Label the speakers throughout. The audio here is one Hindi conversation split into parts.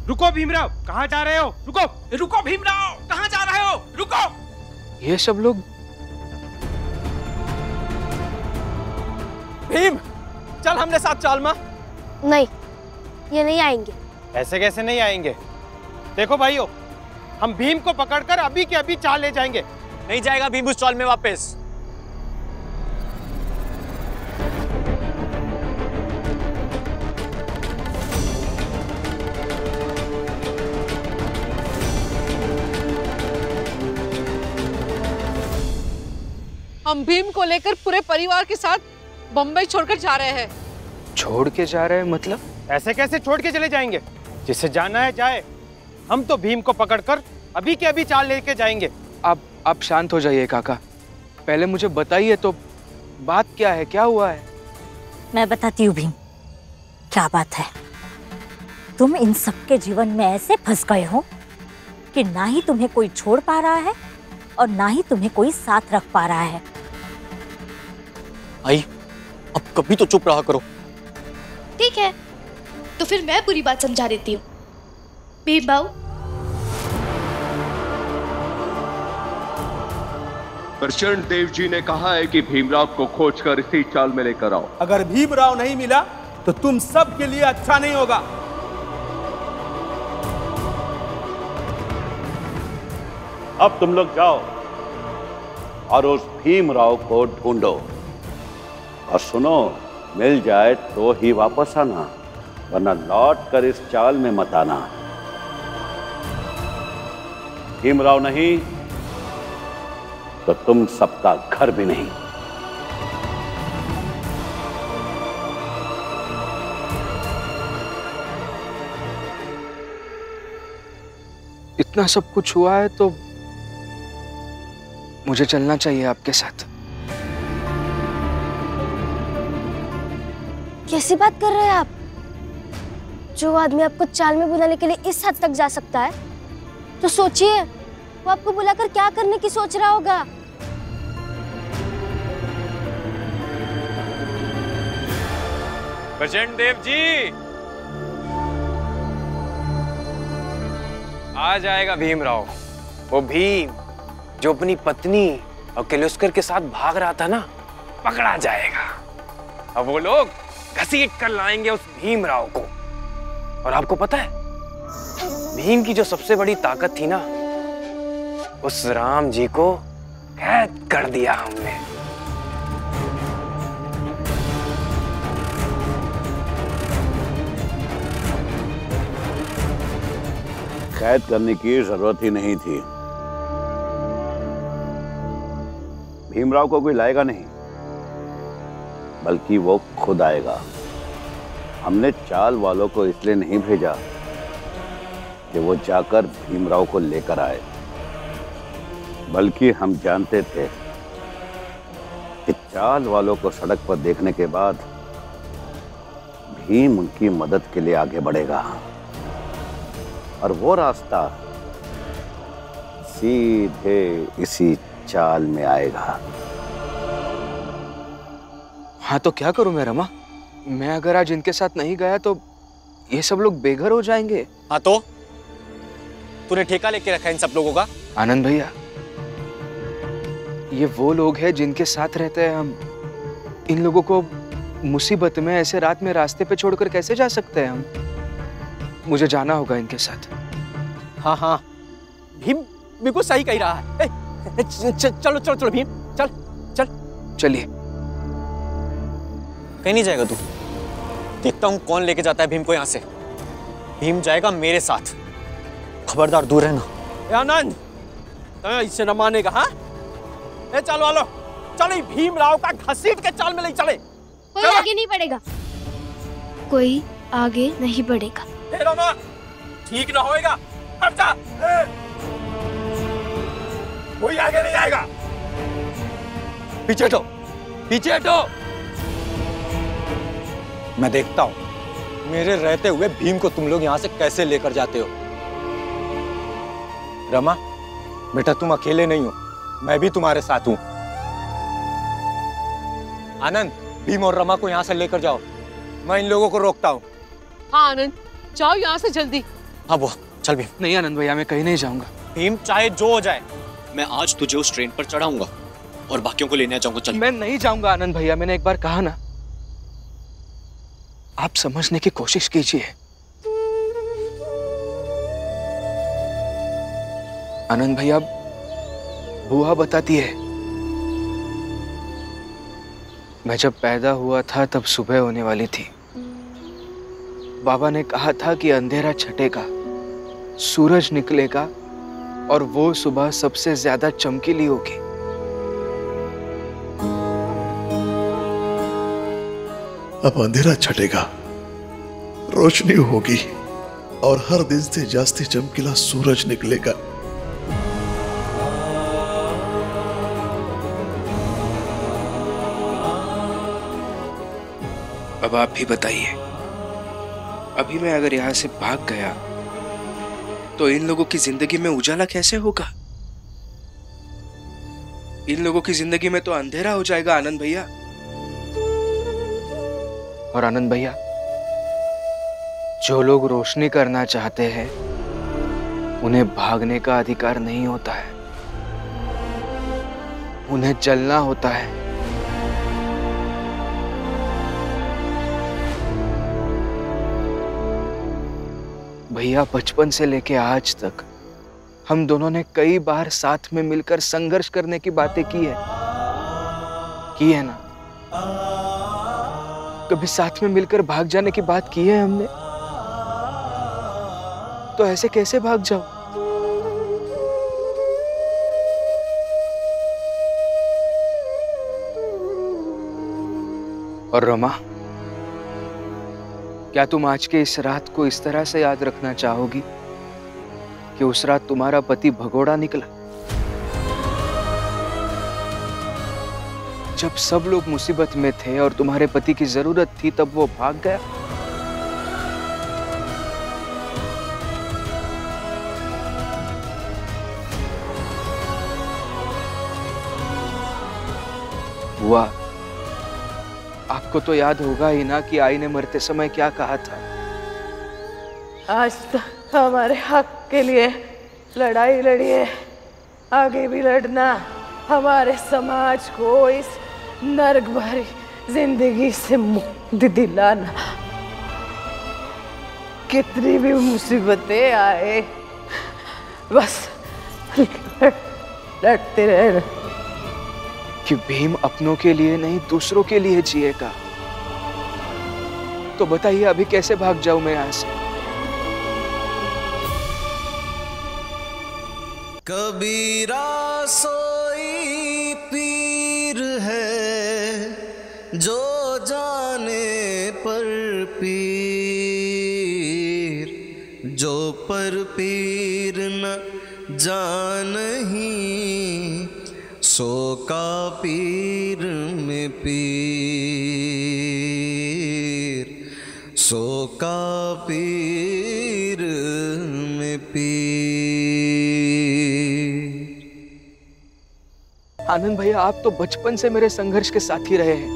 Speaker 1: रुको भीमराव, कहाँ जा रहे हो? रुको
Speaker 2: रुको भीमराव, कहाँ जा रहे हो? रुको।
Speaker 3: ये सब लोग।
Speaker 2: भीम, चल हमने साथ चाल मां।
Speaker 4: नहीं, ये नहीं आएंगे।
Speaker 1: ऐसे कैसे नहीं आएंगे? देखो भाइयों, हम भीम को पकड़कर अभी के अभी चाल ले जाएंगे।
Speaker 2: नहीं जाएगा भीम उस चाल में वापस।
Speaker 5: हम भीम को लेकर पूरे परिवार के साथ बम्बई छोड़कर जा रहे हैं।
Speaker 3: छोड़ के जा रहे हैं मतलब?
Speaker 1: ऐसे कैसे छोड़ के चले जाएंगे? जिसे जाना है जाए, हम तो भीम को पकड़कर अभी के अभी चाल लेके जाएंगे।
Speaker 3: आप शांत हो जाइए काका, पहले मुझे बताइए तो बात क्या है, क्या हुआ है?
Speaker 6: मैं बताती हूँ भीम, क्या बात है। तुम इन सबके जीवन में ऐसे फंस गए हो कि ना ही तुम्हें कोई छोड़ पा रहा है और ना ही तुम्हें कोई साथ रख पा रहा है।
Speaker 2: आई, अब कभी तो चुप रहा करो।
Speaker 7: ठीक है, तो फिर मैं पूरी बात समझा देती हूँ। भीम बाऊ,
Speaker 8: प्रचंड देव जी ने कहा है कि भीमराव को खोजकर इसी चाल में लेकर आओ।
Speaker 9: अगर भीमराव नहीं मिला तो तुम सब के लिए अच्छा नहीं होगा।
Speaker 8: अब तुम लोग जाओ और उस भीमराव को ढूंढो, और सुनो, मिल जाए तो ही वापस आना, वरना लौट कर इस चाल में मत आना। भीमराव नहीं तो तुम सबका घर भी नहीं।
Speaker 3: इतना सब कुछ हुआ है तो मुझे चलना चाहिए आपके साथ।
Speaker 4: कैसी बात कर रहे हैं आप? जो आदमी आपको चाल में बुलाने के लिए इस हद तक जा सकता है, तो सोचिए वो आपको बुलाकर क्या करने की सोच रहा होगा।
Speaker 1: प्रचंड देव जी, आ जाएगा भीमराव। वो भीम जो अपनी पत्नी और किर्लोस्कर के साथ भाग रहा था ना, पकड़ा जाएगा। अब वो लोग घसीट कर लाएंगे उस भीमराव को। और आपको पता है, भीम की जो सबसे बड़ी ताकत थी ना, उस राम जी को कैद कर दिया हमने।
Speaker 8: कैद करने की जरूरत ही नहीं थी। भीमराव को कोई लाएगा नहीं, बल्कि वो खुद आएगा। हमने चाल वालों को इसलिए नहीं भेजा कि वो जाकर भीमराव को लेकर आए, बल्कि हम जानते थे कि चाल वालों को सड़क पर देखने के बाद भीम उनकी मदद के लिए आगे बढ़ेगा, और वो रास्ता सीधे इसी चाल में आएगा।
Speaker 3: हाँ तो क्या करूं मैं रमा? मैं अगर आज इनके साथ नहीं गया तो ये सब लोग बेघर हो जाएंगे।
Speaker 2: हाँ तो तूने ठेका लेके रखा है इन सब लोगों का?
Speaker 3: आनंद भैया, ये वो लोग हैं जिनके साथ रहते हैं हम। इन लोगों को मुसीबत में ऐसे रात में रास्ते पे छोड़कर कैसे जा सकते हैं हम? मुझे जाना होगा इनके साथ।
Speaker 2: हाँ हाँ, भीम बिल्कुल सही कह रहा है। चलो चलो चलो भीम, चल चल।
Speaker 3: चलिए।
Speaker 2: कहीं नहीं जाएगा तू। देखता हूँ कौन लेके जाता है भीम को यहाँ से। भीम जाएगा मेरे साथ, खबरदार दूर रहना। आनंद, इससे न मानेगा? हाँ, चलो वालो, चलो भीमराव का घसीट के चाल में ले चले।
Speaker 7: कोई आगे नहीं बढ़ेगा, कोई आगे नहीं बढ़ेगा।
Speaker 9: ठीक ना होएगा, हट जा। कोई आगे नहीं आएगा।
Speaker 2: पीछे हटो, पीछे हटो। मैं देखता हूं मेरे रहते हुए भीम को तुम लोग यहां से कैसे लेकर जाते हो। रमा बेटा, तुम अकेले नहीं हो, मैं भी तुम्हारे साथ हूं। आनंद, भीम और रमा को यहां से लेकर जाओ, मैं इन लोगों को रोकता हूं।
Speaker 5: हाँ आनंद, जाओ यहाँ से जल्दी।
Speaker 2: हाँ बुआ, चल भीम।
Speaker 3: नहीं आनंद भैया, मैं कहीं नहीं जाऊंगा।
Speaker 2: भीम चाहे जो हो जाए, मैं आज तुझे उस ट्रेन पर चढ़ाऊंगा और बाकियों को लेने जाऊंगा। चल।
Speaker 3: मैं नहीं जाऊंगा आनंद भैया, मैंने एक बार कहा ना। आप समझने की कोशिश कीजिए। आनंद भैया, बुआ बताती है, मैं जब पैदा हुआ था तब सुबह होने वाली थी। बाबा ने कहा था कि अंधेरा छटेगा, सूरज निकलेगा और वो सुबह सबसे ज्यादा चमकीली होगी।
Speaker 10: अब अंधेरा छटेगा, रोशनी होगी और हर दिन से जास्ती चमकीला सूरज निकलेगा।
Speaker 3: अब आप भी बताइए, अभी मैं अगर यहां से भाग गया तो इन लोगों की जिंदगी में उजाला कैसे होगा? इन लोगों की जिंदगी में तो अंधेरा हो जाएगा आनंद भैया। और आनंद भैया, जो लोग रोशनी करना चाहते हैं उन्हें भागने का अधिकार नहीं होता है, उन्हें जलना होता है। भैया, बचपन से लेके आज तक हम दोनों ने कई बार साथ में मिलकर संघर्ष करने की बातें की है ना? कभी साथ में मिलकर भाग जाने की बात की है हमने? तो ऐसे कैसे भाग जाओ? और रमा, क्या तुम आज के इस रात को इस तरह से याद रखना चाहोगी कि उस रात तुम्हारा पति भगोड़ा निकला? जब सब लोग मुसीबत में थे और तुम्हारे पति की जरूरत थी, तब वो भाग गया। हुआ, आपको तो याद होगा ही ना कि आई ने मरते समय क्या कहा था?
Speaker 5: आज तक हमारे हक के लिए लड़ाई लड़ी है, आगे भी लड़ना, हमारे समाज को इस नर्क भरी जिंदगी से मुक्ति दिलाना। कितनी भी मुसीबतें आए, बस लड़ते रहना।
Speaker 3: कि भीम अपनों के लिए नहीं, दूसरों के लिए जिएगा। तो बताइए, अभी कैसे भाग जाऊं मैं यहां से?
Speaker 11: कबीरा सोई पीर है, जो जाने पर पीर, जो पर पीर न जानही, सो का पीर में पीर, सो का पीर में पीर।
Speaker 3: आनंद भैया, आप तो बचपन से मेरे संघर्ष के साथी रहे हैं।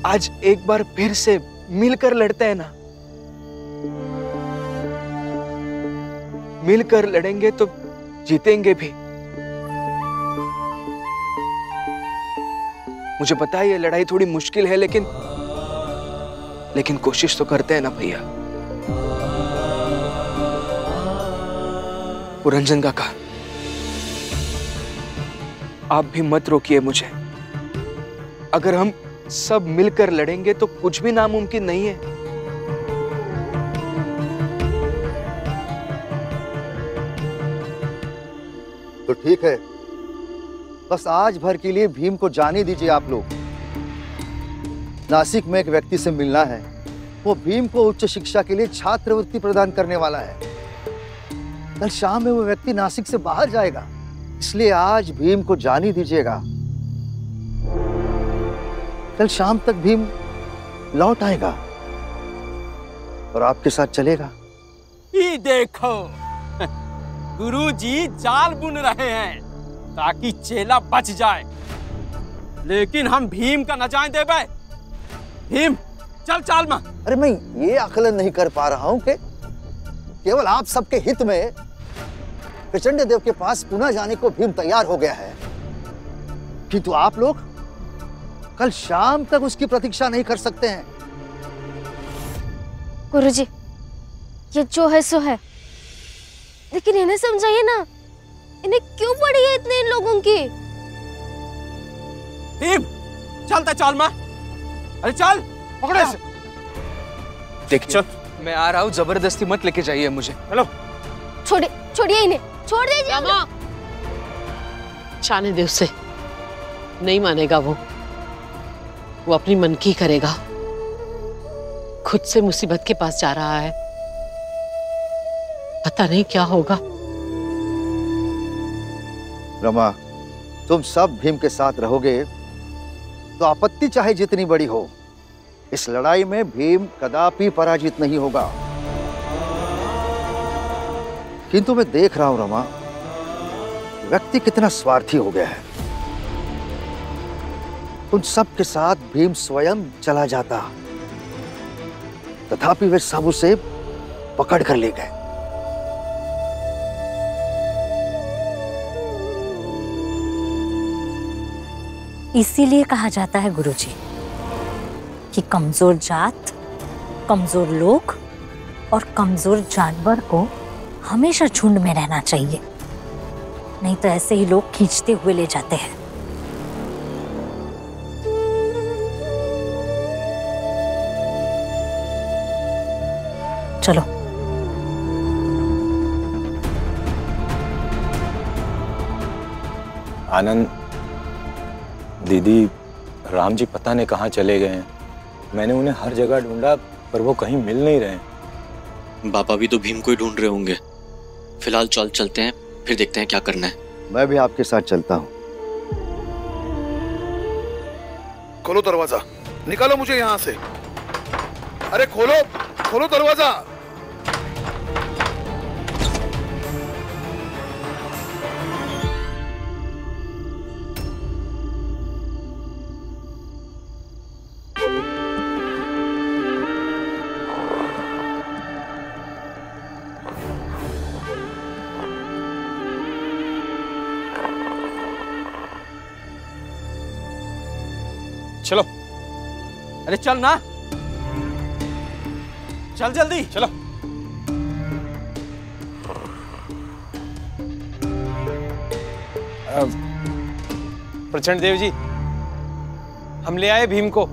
Speaker 3: आज एक बार फिर से मिलकर लड़ते हैं ना? मिलकर लड़ेंगे तो जीतेंगे भी। मुझे पता है ये लड़ाई थोड़ी मुश्किल है, लेकिन कोशिश तो करते हैं ना भैया। पुरंजन काका, आप भी मत रोकिए मुझे। अगर हम सब मिलकर लड़ेंगे तो कुछ भी नामुमकिन नहीं है।
Speaker 12: तो ठीक है, बस आज भर के लिए भीम को जाने दीजिए आप लोग। नासिक में एक व्यक्ति से मिलना है, वो भीम को उच्च शिक्षा के लिए छात्रवृत्ति प्रदान करने वाला है। कल शाम में वो व्यक्ति नासिक से बाहर जाएगा, इसलिए आज भीम को जाने दीजिएगा। कल शाम तक भीम लौट आएगा और आपके साथ चलेगा।
Speaker 9: ये देखो, गुरुजी जाल बुन रहे हैं ताकि चेला बच जाए, लेकिन हम भीम का न जाने देबे। भीम, चल चाल में।
Speaker 12: अरे मैं ये आकलन नहीं कर पा रहा हूं कि केवल आप सबके हित में प्रचंड देव के पास पुनः जाने को भीम तैयार हो गया है, किंतु आप लोग कल शाम तक उसकी प्रतीक्षा नहीं कर सकते हैं।
Speaker 4: गुरुजी, ये जो है सो है, लेकिन इन्हें समझाइए ना, इन्हें क्यों पड़ी है इतने इन लोगों की?
Speaker 9: भीम, चलता चल मैं। अरे चल, पकड़े इसे।
Speaker 3: देखिए, मैं आ रहा हूँ, जबरदस्ती मत लेके जाइए मुझे।
Speaker 9: चलो।
Speaker 4: छोड़िए इन्हें, छोड़ दीजिए।
Speaker 5: जाने दे उसे, नहीं मानेगा वो अपनी मन की करेगा। खुद से मुसीबत के पास जा रहा है, पता नहीं क्या होगा।
Speaker 12: रमा, तुम सब भीम के साथ रहोगे तो आपत्ति चाहे जितनी बड़ी हो, इस लड़ाई में भीम कदापि पराजित नहीं होगा। किंतु मैं देख रहा हूं रमा, व्यक्ति कितना स्वार्थी हो गया है। उन सब के साथ भीम स्वयं चला जाता, तथापि वे सब उसे पकड़ कर ले गए।
Speaker 6: इसीलिए कहा जाता है गुरुजी कि कमजोर जात, कमजोर लोग और कमजोर जानवर को हमेशा झुंड में रहना चाहिए, नहीं तो ऐसे ही लोग खींचते हुए ले जाते हैं। चलो।
Speaker 13: आनंद, दीदी, राम जी पता नहीं कहाँ चले गए हैं। मैंने उन्हें हर जगह ढूंढा पर वो कहीं मिल नहीं रहे।
Speaker 2: बाबा भी तो भीम को ही ढूंढ रहे होंगे। फिलहाल चलते हैं, फिर देखते हैं क्या करना है।
Speaker 12: मैं भी आपके साथ चलता हूँ।
Speaker 10: खोलो दरवाजा, निकालो मुझे यहाँ से। अरे खोलो, खोलो दरवाजा।
Speaker 9: चलो। अरे चल ना, चल जल्दी चलो।
Speaker 1: प्रचंड देव जी, हम ले आए भीम को।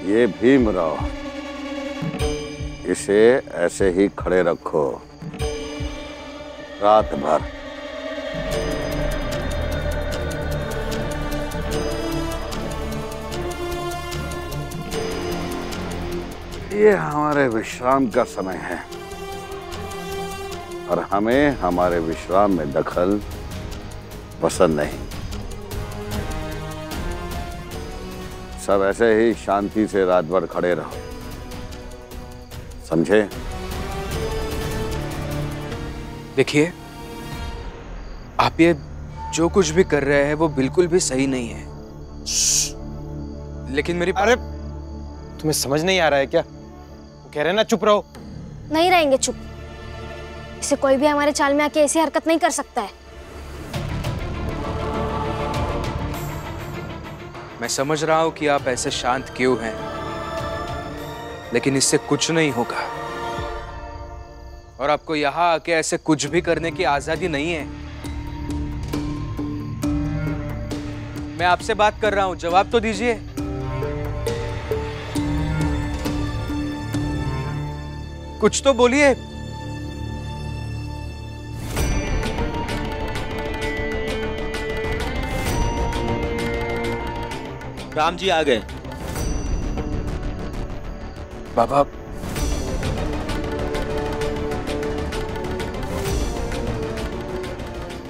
Speaker 8: ये भीमराव, इसे ऐसे ही खड़े रखो रात भर। ये हमारे विश्राम का समय है और हमें हमारे विश्राम में दखल पसंद नहीं। सब ऐसे ही शांति से रात भर खड़े रहो, समझे?
Speaker 3: देखिए, आप ये जो कुछ भी कर रहे हैं वो बिल्कुल भी सही नहीं है। लेकिन मेरी
Speaker 1: अरे तुम्हें समझ नहीं आ रहा है क्या? वो कह रहे हैं ना चुप रहो।
Speaker 4: नहीं रहेंगे चुप। इसे कोई भी हमारे चाल में आके ऐसी हरकत नहीं कर सकता है।
Speaker 3: मैं समझ रहा हूं कि आप ऐसे शांत क्यों हैं, लेकिन इससे कुछ नहीं होगा। और आपको यहां आके ऐसे कुछ भी करने की आजादी नहीं है। मैं आपसे बात कर रहा हूं, जवाब तो दीजिए। कुछ तो बोलिए।
Speaker 2: राम जी आ गए।
Speaker 3: बाबा,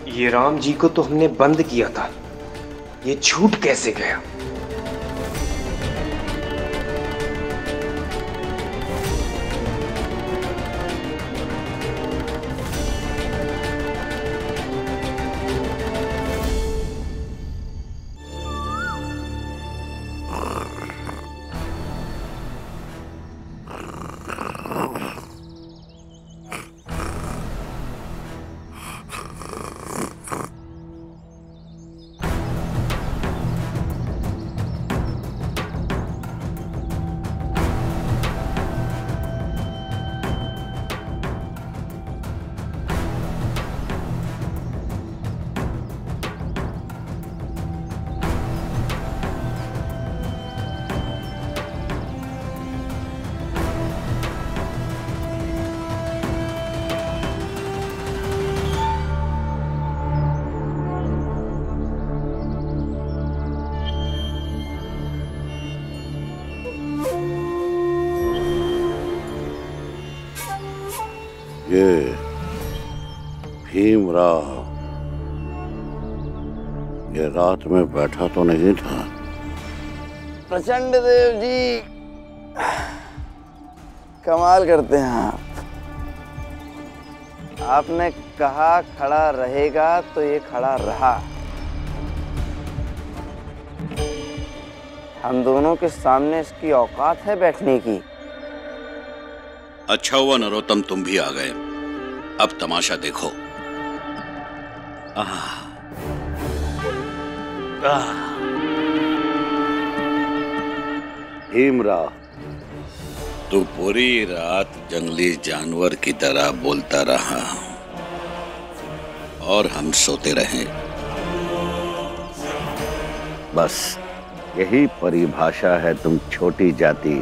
Speaker 1: ये राम जी को तो हमने बंद किया था, ये छूट कैसे गया?
Speaker 8: ये भीमराव ये रात में बैठा तो नहीं था?
Speaker 14: प्रचंड देव जी कमाल करते हैं आप। आपने कहा खड़ा रहेगा तो ये खड़ा रहा। हम दोनों के सामने इसकी औकात है बैठने की।
Speaker 8: अच्छा हुआ नरोत्तम तुम भी आ गए। अब तमाशा देखो। भीमराव, तू पूरी रात जंगली जानवर की तरह बोलता रहा और हम सोते रहे। बस यही परिभाषा है तुम छोटी जाति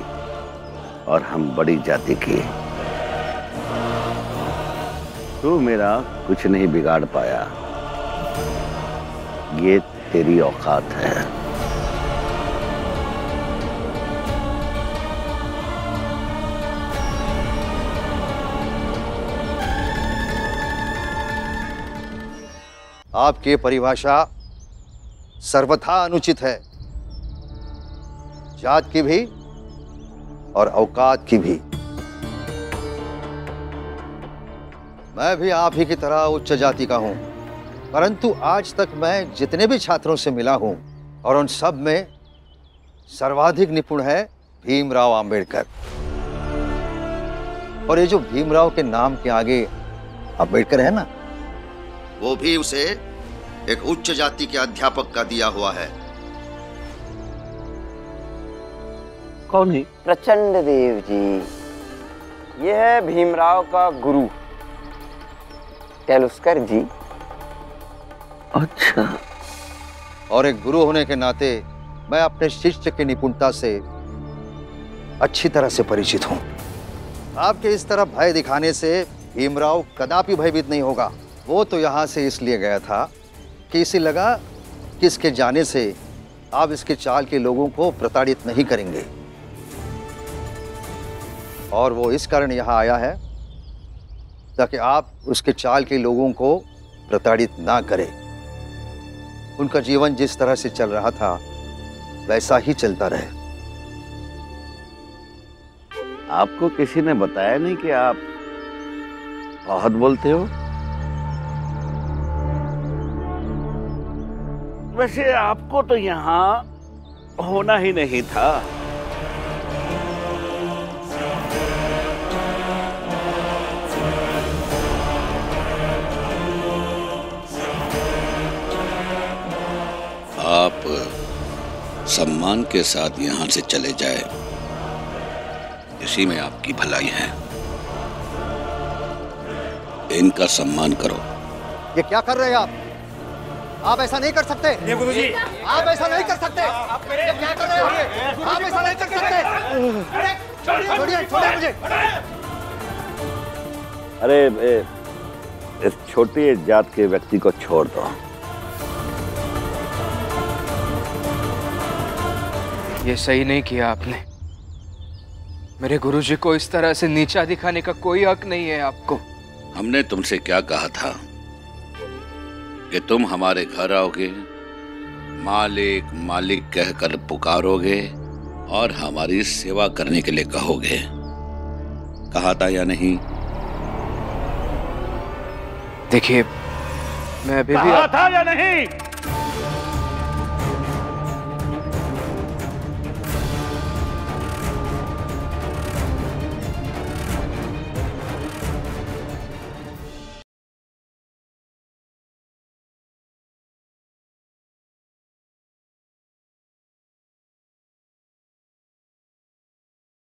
Speaker 8: और हम बड़ी जाति की। तू मेरा कुछ नहीं बिगाड़ पाया। ये तेरी औकात है।
Speaker 12: आपकी परिभाषा सर्वथा अनुचित है, जात की भी और औकात की भी। मैं भी आप ही की तरह उच्च जाति का हूं, परंतु आज तक मैं जितने भी छात्रों से मिला हूं और उन सब में सर्वाधिक निपुण है भीमराव अंबेडकर। और ये जो भीमराव के नाम के आगे अंबेडकर है ना, वो भी उसे एक उच्च जाति के अध्यापक का दिया हुआ है।
Speaker 14: कौन है? प्रचंड देव जी, यह है भीमराव का गुरु कैलुस्कर जी।
Speaker 12: अच्छा। और एक गुरु होने के नाते मैं अपने शिष्य की निपुणता से अच्छी तरह से परिचित हूं। आपके इस तरह भय दिखाने से भीमराव कदापि भयभीत नहीं होगा। वो तो यहां से इसलिए गया था कि इसे लगा कि इसके जाने से आप इसके चाल के लोगों को प्रताड़ित नहीं करेंगे, और वो इस कारण यहां आया है ताकि आप उसके चाल के लोगों को प्रताड़ित ना करें। उनका जीवन जिस तरह से चल रहा था वैसा ही चलता रहे।
Speaker 8: आपको किसी ने बताया नहीं कि आप बहुत बोलते हो? वैसे आपको तो यहाँ होना ही नहीं था। आप सम्मान के साथ यहाँ से चले जाए, इसी में आपकी भलाई है। इनका सम्मान करो।
Speaker 12: ये क्या कर रहे हैं आप? आप ऐसा नहीं कर सकते।
Speaker 2: गुरुजी,
Speaker 12: आप ऐसा नहीं कर सकते। ये क्या कर रहे हो? आप ऐसा नहीं कर सकते। छोड़िए, छोड़िए मुझे।
Speaker 8: अरे इस छोटी जात के व्यक्ति को छोड़ दो।
Speaker 3: ये सही नहीं किया आपने। मेरे गुरुजी को इस तरह से नीचा दिखाने का कोई हक नहीं है आपको।
Speaker 8: हमने तुमसे क्या कहा था कि तुम हमारे घर आओगे, मालिक मालिक कहकर पुकारोगे और हमारी सेवा करने के लिए कहोगे। कहा था या नहीं?
Speaker 3: देखिए, मैं अभी भी
Speaker 8: कहा था या नहीं?